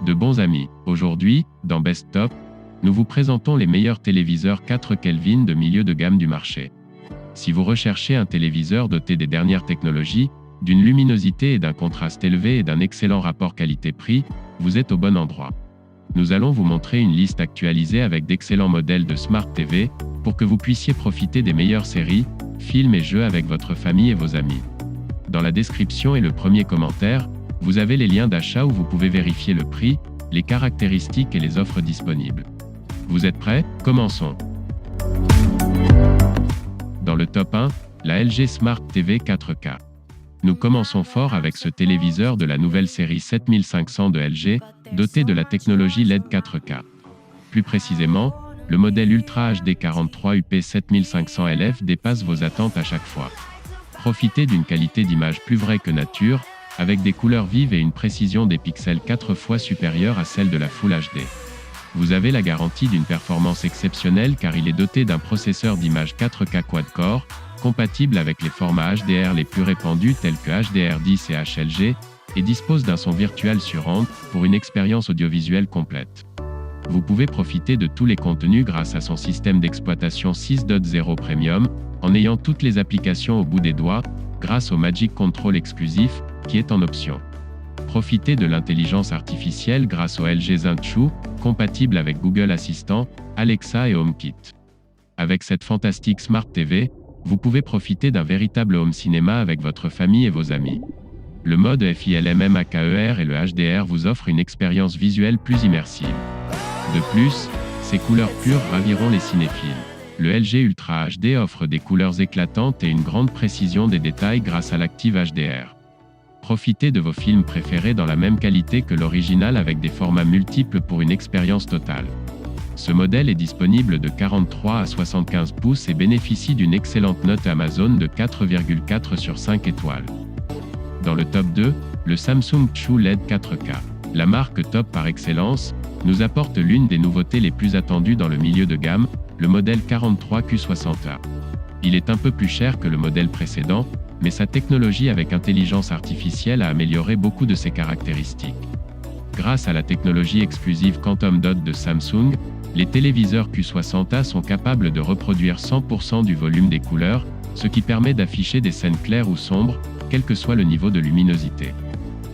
De bons amis, aujourd'hui, dans Best Top, nous vous présentons les meilleurs téléviseurs 4 Kelvin de milieu de gamme du marché. Si vous recherchez un téléviseur doté des dernières technologies, d'une luminosité et d'un contraste élevé et d'un excellent rapport qualité-prix, vous êtes au bon endroit. Nous allons vous montrer une liste actualisée avec d'excellents modèles de Smart TV, pour que vous puissiez profiter des meilleures séries, films et jeux avec votre famille et vos amis. Dans la description et le premier commentaire, vous avez les liens d'achat où vous pouvez vérifier le prix, les caractéristiques et les offres disponibles. Vous êtes prêts? Commençons. Dans le top 1, la LG Smart TV 4K. Nous commençons fort avec ce téléviseur de la nouvelle série 7500 de LG, doté de la technologie LED 4K. Plus précisément, le modèle Ultra HD 43 UP 7500 LF dépasse vos attentes à chaque fois. Profitez d'une qualité d'image plus vraie que nature, avec des couleurs vives et une précision des pixels 4 fois supérieure à celle de la Full HD. Vous avez la garantie d'une performance exceptionnelle car il est doté d'un processeur d'image 4K quad-core, compatible avec les formats HDR les plus répandus tels que HDR10 et HLG, et dispose d'un son virtual sur ondes pour une expérience audiovisuelle complète. Vous pouvez profiter de tous les contenus grâce à son système d'exploitation 6.0 Premium, en ayant toutes les applications au bout des doigts, grâce au Magic Control exclusif, qui est en option. Profitez de l'intelligence artificielle grâce au LG Zenshu, compatible avec Google Assistant, Alexa et HomeKit. Avec cette fantastique Smart TV, vous pouvez profiter d'un véritable home cinéma avec votre famille et vos amis. Le mode FILM-MAKER et le HDR vous offrent une expérience visuelle plus immersive. De plus, ces couleurs pures raviront les cinéphiles. Le LG Ultra HD offre des couleurs éclatantes et une grande précision des détails grâce à l'Active HDR. Profitez de vos films préférés dans la même qualité que l'original avec des formats multiples pour une expérience totale. Ce modèle est disponible de 43 à 75 pouces et bénéficie d'une excellente note Amazon de 4,4 sur 5 étoiles. Dans le top 2, le Samsung True LED 4K. La marque top par excellence, nous apporte l'une des nouveautés les plus attendues dans le milieu de gamme, le modèle 43Q60A. Il est un peu plus cher que le modèle précédent, mais sa technologie avec intelligence artificielle a amélioré beaucoup de ses caractéristiques. Grâce à la technologie exclusive Quantum Dot de Samsung, les téléviseurs Q60A sont capables de reproduire 100% du volume des couleurs, ce qui permet d'afficher des scènes claires ou sombres, quel que soit le niveau de luminosité.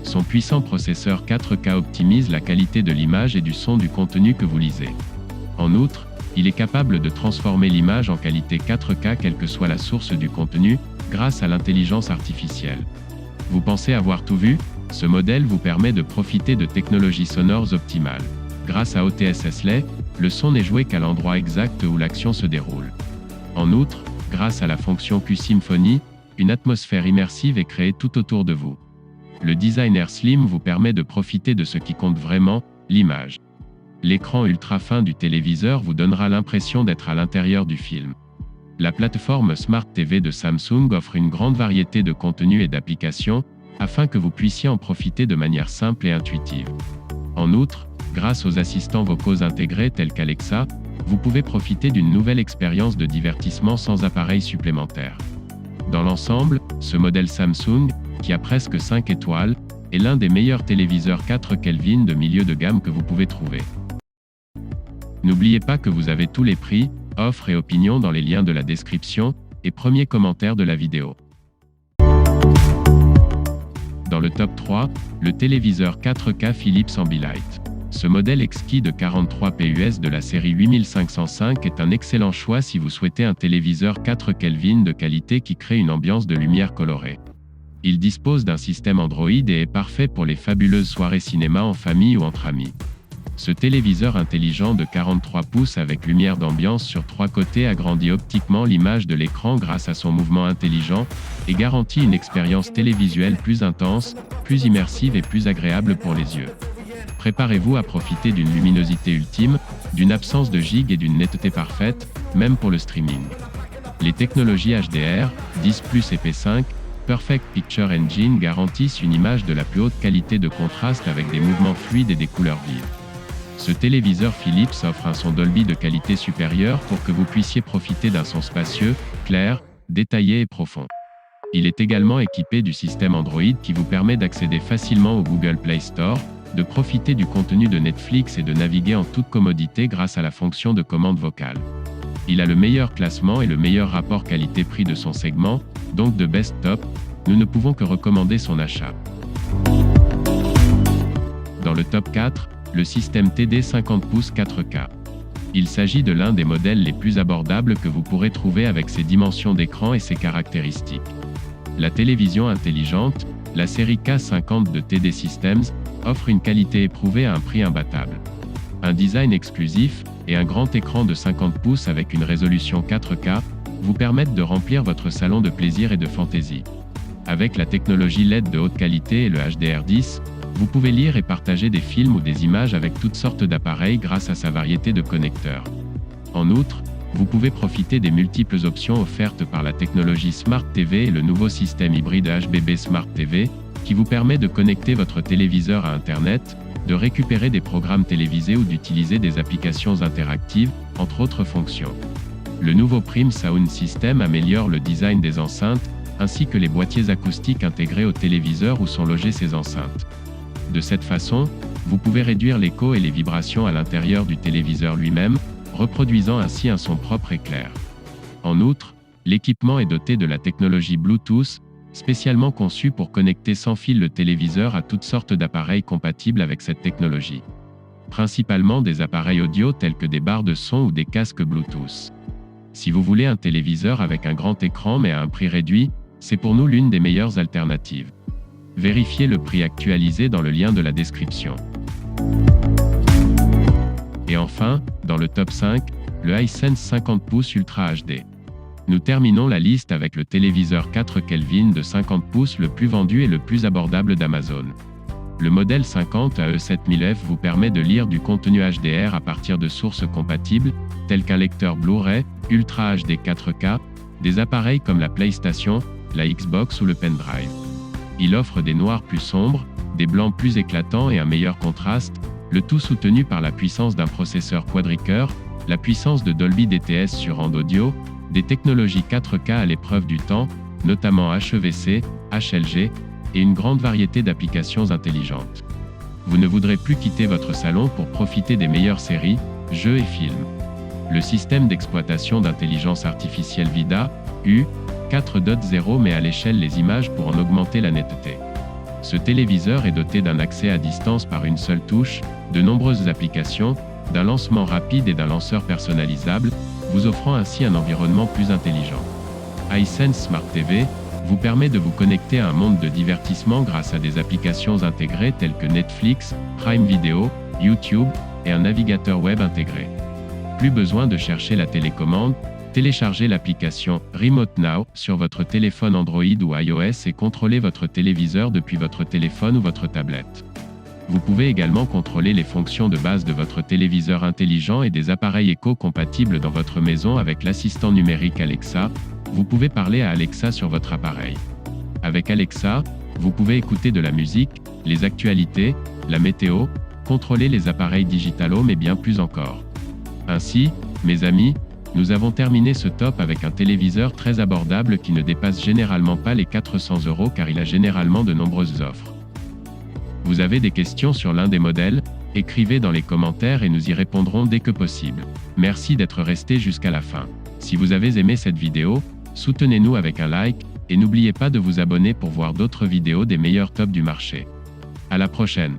Son puissant processeur 4K optimise la qualité de l'image et du son du contenu que vous lisez. En outre, il est capable de transformer l'image en qualité 4K quelle que soit la source du contenu, grâce à l'intelligence artificielle. Vous pensez avoir tout vu? Ce modèle vous permet de profiter de technologies sonores optimales. Grâce à OTS Lay, le son n'est joué qu'à l'endroit exact où l'action se déroule. En outre, grâce à la fonction Q-Symphony, une atmosphère immersive est créée tout autour de vous. Le designer Slim vous permet de profiter de ce qui compte vraiment, l'image. L'écran ultra fin du téléviseur vous donnera l'impression d'être à l'intérieur du film. La plateforme Smart TV de Samsung offre une grande variété de contenus et d'applications, afin que vous puissiez en profiter de manière simple et intuitive. En outre, grâce aux assistants vocaux intégrés tels qu'Alexa, vous pouvez profiter d'une nouvelle expérience de divertissement sans appareil supplémentaire. Dans l'ensemble, ce modèle Samsung, qui a presque 5 étoiles, est l'un des meilleurs téléviseurs 4 Kelvin de milieu de gamme que vous pouvez trouver. N'oubliez pas que vous avez tous les prix, offres et opinions dans les liens de la description et premier commentaire de la vidéo. Dans le top 3, le téléviseur 4K Philips Ambilight. Ce modèle exquis de 43 PUS de la série 8505 est un excellent choix si vous souhaitez un téléviseur 4 Kelvin de qualité qui crée une ambiance de lumière colorée. Il dispose d'un système Android et est parfait pour les fabuleuses soirées cinéma en famille ou entre amis. Ce téléviseur intelligent de 43 pouces avec lumière d'ambiance sur 3 côtés agrandit optiquement l'image de l'écran grâce à son mouvement intelligent et garantit une expérience télévisuelle plus intense, plus immersive et plus agréable pour les yeux. Préparez-vous à profiter d'une luminosité ultime, d'une absence de gigue et d'une netteté parfaite, même pour le streaming. Les technologies HDR, 10+ et P5, Perfect Picture Engine garantissent une image de la plus haute qualité de contraste avec des mouvements fluides et des couleurs vives. Ce téléviseur Philips offre un son Dolby de qualité supérieure pour que vous puissiez profiter d'un son spacieux, clair, détaillé et profond. Il est également équipé du système Android qui vous permet d'accéder facilement au Google Play Store, de profiter du contenu de Netflix et de naviguer en toute commodité grâce à la fonction de commande vocale. Il a le meilleur classement et le meilleur rapport qualité-prix de son segment, donc de Best Top, nous ne pouvons que recommander son achat. Dans le top 4, le système TD 50 pouces 4K. Il s'agit de l'un des modèles les plus abordables que vous pourrez trouver avec ses dimensions d'écran et ses caractéristiques. La télévision intelligente, la série K50 de TD Systems, offre une qualité éprouvée à un prix imbattable. Un design exclusif et un grand écran de 50 pouces avec une résolution 4K vous permettent de remplir votre salon de plaisir et de fantaisie. Avec la technologie LED de haute qualité et le HDR10, vous pouvez lire et partager des films ou des images avec toutes sortes d'appareils grâce à sa variété de connecteurs. En outre, vous pouvez profiter des multiples options offertes par la technologie Smart TV et le nouveau système hybride HBB Smart TV, qui vous permet de connecter votre téléviseur à Internet, de récupérer des programmes télévisés ou d'utiliser des applications interactives, entre autres fonctions. Le nouveau Prime Sound System améliore le design des enceintes, ainsi que les boîtiers acoustiques intégrés au téléviseur où sont logées ces enceintes. De cette façon, vous pouvez réduire l'écho et les vibrations à l'intérieur du téléviseur lui-même, reproduisant ainsi un son propre et clair. En outre, l'équipement est doté de la technologie Bluetooth, spécialement conçue pour connecter sans fil le téléviseur à toutes sortes d'appareils compatibles avec cette technologie. Principalement des appareils audio tels que des barres de son ou des casques Bluetooth. Si vous voulez un téléviseur avec un grand écran mais à un prix réduit, c'est pour nous l'une des meilleures alternatives. Vérifiez le prix actualisé dans le lien de la description. Et enfin, dans le top 5, le Hisense 50 pouces Ultra HD. Nous terminons la liste avec le téléviseur 4 Kelvin de 50 pouces le plus vendu et le plus abordable d'Amazon. Le modèle 50 AE7000F vous permet de lire du contenu HDR à partir de sources compatibles, telles qu'un lecteur Blu-ray, Ultra HD 4K, des appareils comme la PlayStation, la Xbox ou le pendrive. Il offre des noirs plus sombres, des blancs plus éclatants et un meilleur contraste, le tout soutenu par la puissance d'un processeur quadricœur, la puissance de Dolby DTS sur End Audio, des technologies 4K à l'épreuve du temps, notamment HEVC, HLG, et une grande variété d'applications intelligentes. Vous ne voudrez plus quitter votre salon pour profiter des meilleures séries, jeux et films. Le système d'exploitation d'intelligence artificielle VIDAA, U, 4.0 met à l'échelle les images pour en augmenter la netteté. Ce téléviseur est doté d'un accès à distance par une seule touche, de nombreuses applications, d'un lancement rapide et d'un lanceur personnalisable, vous offrant ainsi un environnement plus intelligent. Hisense Smart TV vous permet de vous connecter à un monde de divertissement grâce à des applications intégrées telles que Netflix, Prime Video, YouTube et un navigateur web intégré. Plus besoin de chercher la télécommande, téléchargez l'application Remote Now sur votre téléphone Android ou iOS et contrôlez votre téléviseur depuis votre téléphone ou votre tablette. Vous pouvez également contrôler les fonctions de base de votre téléviseur intelligent et des appareils Echo compatibles dans votre maison avec l'assistant numérique Alexa. Vous pouvez parler à Alexa sur votre appareil. Avec Alexa, vous pouvez écouter de la musique, les actualités, la météo, contrôler les appareils Digital Home et bien plus encore. Ainsi, mes amis, nous avons terminé ce top avec un téléviseur très abordable qui ne dépasse généralement pas les 400 € car il a généralement de nombreuses offres. Vous avez des questions sur l'un des modèles? Écrivez dans les commentaires et nous y répondrons dès que possible. Merci d'être resté jusqu'à la fin. Si vous avez aimé cette vidéo, soutenez-nous avec un like, et n'oubliez pas de vous abonner pour voir d'autres vidéos des meilleurs tops du marché. À la prochaine!